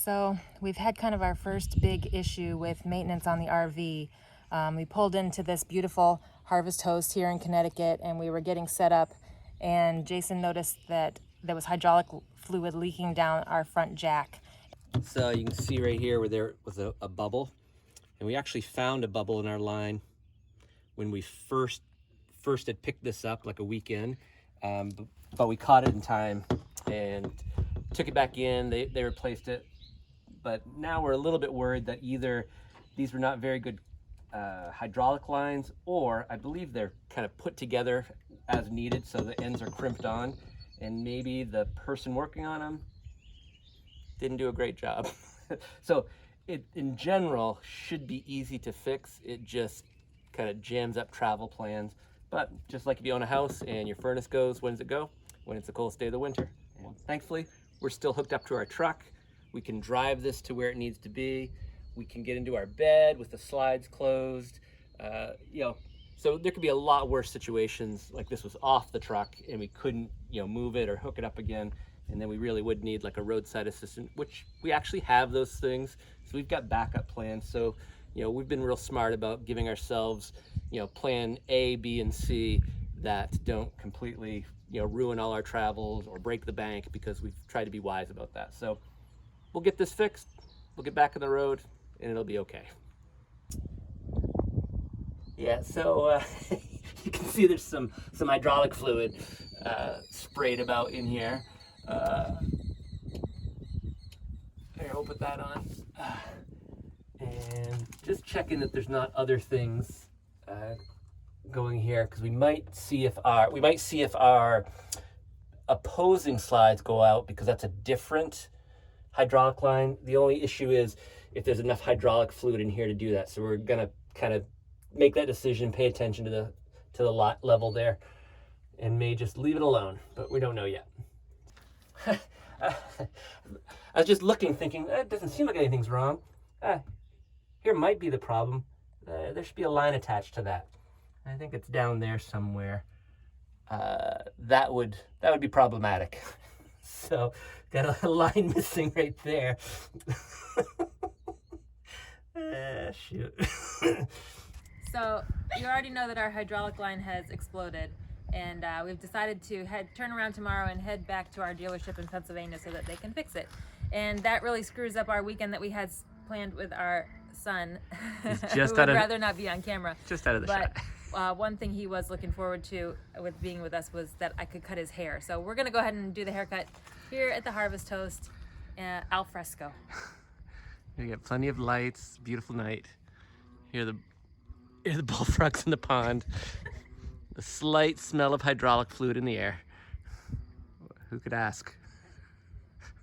So we've had kind of our first big issue with maintenance on the RV. We pulled into this beautiful Harvest Host here in Connecticut, and we were getting set up, and Jason noticed that there was hydraulic fluid leaking down our front jack. So you can see right here where there was a bubble, and we actually found a bubble in our line when we first had picked this up like a weekend, but we caught it in time and took it back in. They replaced it, but now we're a little bit worried that either these were not very good hydraulic lines, or I believe they're kind of put together as needed, so the ends are crimped on, and maybe the person working on them didn't do a great job. So it in general should be easy to fix. It just kind of jams up travel plans. But just like if you own a house and your furnace goes, when does it go? When it's the coldest day of the winter. And thankfully, we're still hooked up to our truck. We can drive this to where it needs to be. We can get into our bed with the slides closed. So there could be a lot worse situations, like this was off the truck and we couldn't, move it or hook it up again. And then we really would need like a roadside assistant, which we actually have those things. So we've got backup plans. So, we've been real smart about giving ourselves, plan A, B, and C that don't completely, ruin all our travels or break the bank, because we've tried to be wise about that. So we'll get this fixed, we'll get back on the road, and it'll be okay. Yeah, so you can see there's some hydraulic fluid sprayed about in here. Here, we'll put that on. And just checking that there's not other things going here, because we might see if our opposing slides go out, because that's a different hydraulic line. The only issue is if there's enough hydraulic fluid in here to do that. So we're gonna kind of make that decision, pay attention to the lot level there, and may just leave it alone, but we don't know yet. I was just looking, thinking, it doesn't seem like anything's wrong. Here might be the problem. There should be a line attached to that. I think it's down there somewhere. That would be problematic. So got a line missing right there. Shoot. So you already know that our hydraulic line has exploded, and we've decided to turn around tomorrow and head back to our dealership in Pennsylvania so that they can fix it. And that really screws up our weekend that we had planned with our son, who would rather not be on camera. Just out of the shot. One thing he was looking forward to with being with us was that I could cut his hair. So we're gonna go ahead and do the haircut here at the Harvest Host, al fresco. You got plenty of lights, beautiful night. Hear the bullfrogs in the pond. The slight smell of hydraulic fluid in the air. Who could ask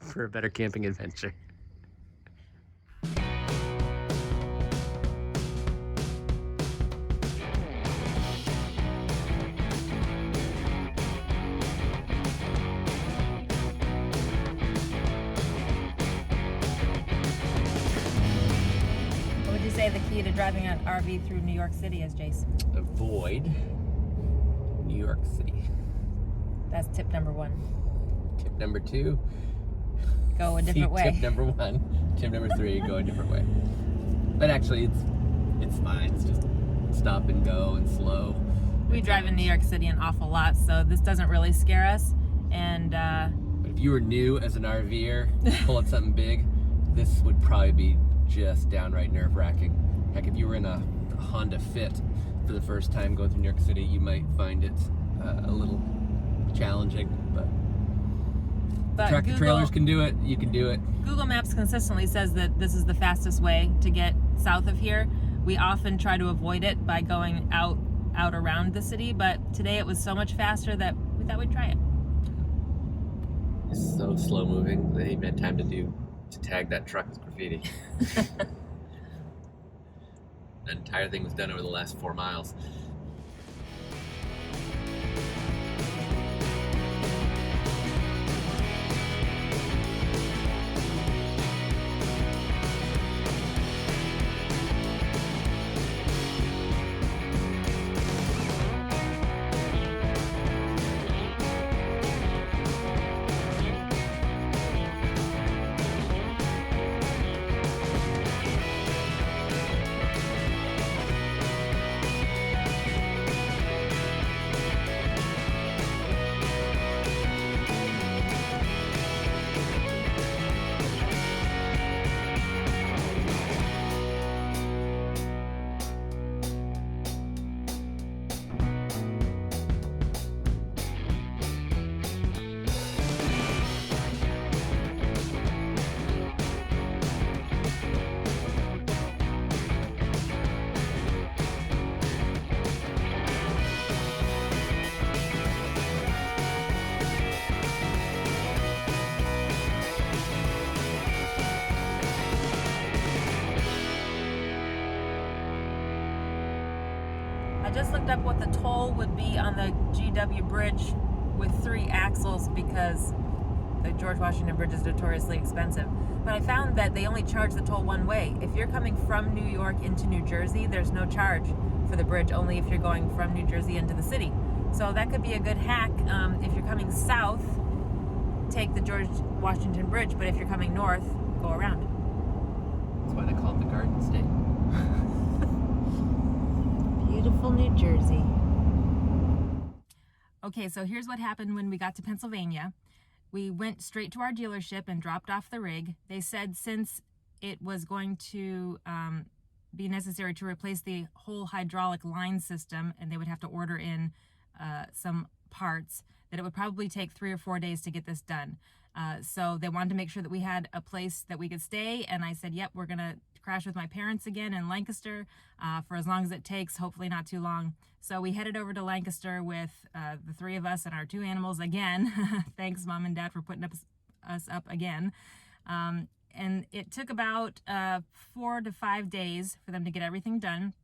for a better camping adventure? What would you say the key to driving an RV through New York City is, Jace? Avoid New York City. That's tip number 1. Tip number 2. Go a different way. Tip number 1. Tip number 3, go a different way. But actually, it's fine. It's just stop and go and slow. We drive in New York City an awful lot, so this doesn't really scare us. And but if you were new as an RVer, pulling something big, this would probably be just downright nerve-wracking. Heck, if you were in a Honda Fit for the first time going through New York City, you might find it a little challenging, but tractor trailers can do it. You can do it. Google Maps consistently says that this is the fastest way to get south of here. We often try to avoid it by going out around the city, but today it was so much faster that we thought we'd try it. It's so slow moving. They ain't had time to tag that truck as graffiti. That entire thing was done over the last 4 miles. I just looked up what the toll would be on the GW Bridge with 3 axles because the George Washington Bridge is notoriously expensive. But I found that they only charge the toll one way. If you're coming from New York into New Jersey, there's no charge for the bridge, only if you're going from New Jersey into the city. So that could be a good hack. If you're coming south, take the George Washington Bridge, but if you're coming north, go around. That's why they call it the Garden State. Beautiful New Jersey. Okay, so here's what happened when we got to Pennsylvania. We went straight to our dealership and dropped off the rig. They said since it was going to be necessary to replace the whole hydraulic line system, and they would have to order in some parts, that it would probably take 3 or 4 days to get this done. So they wanted to make sure that we had a place that we could stay, and I said, yep, we're gonna crash with my parents again in Lancaster for as long as it takes, hopefully not too long. So we headed over to Lancaster with the 3 of us and our 2 animals again. Thanks, Mom and Dad, for putting us up again. And it took about 4 to 5 days for them to get everything done.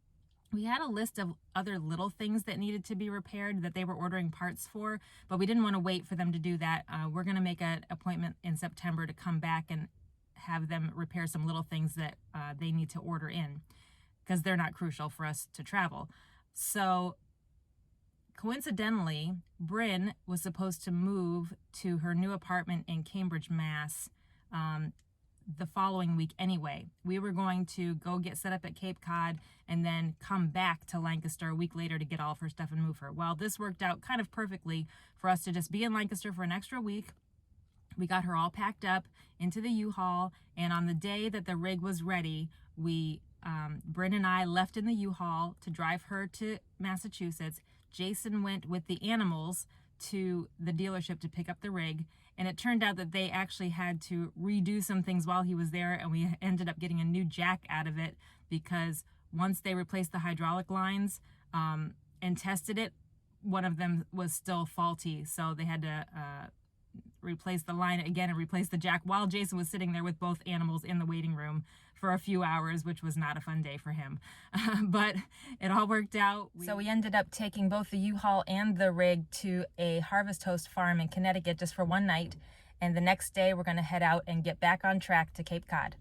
We had a list of other little things that needed to be repaired that they were ordering parts for, but we didn't want to wait for them to do that. We're going to make an appointment in September to come back and have them repair some little things that they need to order in, because they're not crucial for us to travel. So coincidentally, Bryn was supposed to move to her new apartment in Cambridge, Mass. The following week anyway. We were going to go get set up at Cape Cod and then come back to Lancaster a week later to get all of her stuff and move her. Well, this worked out kind of perfectly for us to just be in Lancaster for an extra week. We got her all packed up into the U-Haul, and on the day that the rig was ready, Bryn and I left in the U-Haul to drive her to Massachusetts. Jason went with the animals to the dealership to pick up the rig, and it turned out that they actually had to redo some things while he was there, and we ended up getting a new jack out of it because once they replaced the hydraulic lines and tested it, one of them was still faulty, so they had to replace the line again and replace the jack while Jason was sitting there with both animals in the waiting room for a few hours, which was not a fun day for him. But it all worked out. So we ended up taking both the U-Haul and the rig to a harvest host farm in Connecticut just for one night. And the next day we're going to head out and get back on track to Cape Cod.